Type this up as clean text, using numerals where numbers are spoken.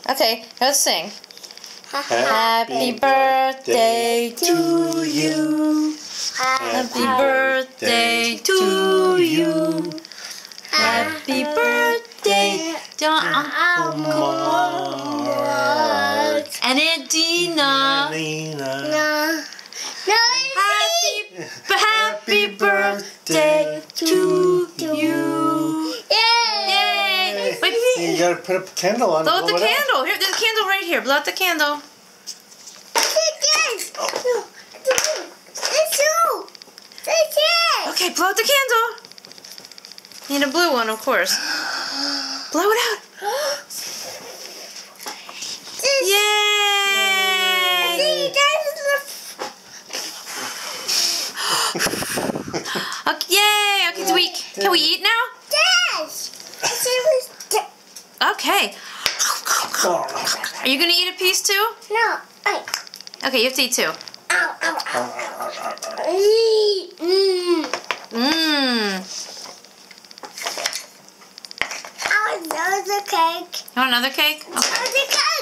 Okay, let's sing. Happy birthday to you. Happy birthday to you. Happy birthday, dear Uncle Mark and Aunt Dina. Happy birthday to you. Yay! Wait. You gotta put a candle on. Blow out the candle. Here, there's a candle right here. Blow out the candle. Okay, blow out the candle. You need a blue one, of course. Blow it out. Yay! Okay, yay! Okay, can we eat now? Yes. Okay. Are you gonna eat a piece too? No. Okay, you have to eat two. Mmm. Another cake. You want another cake? Okay.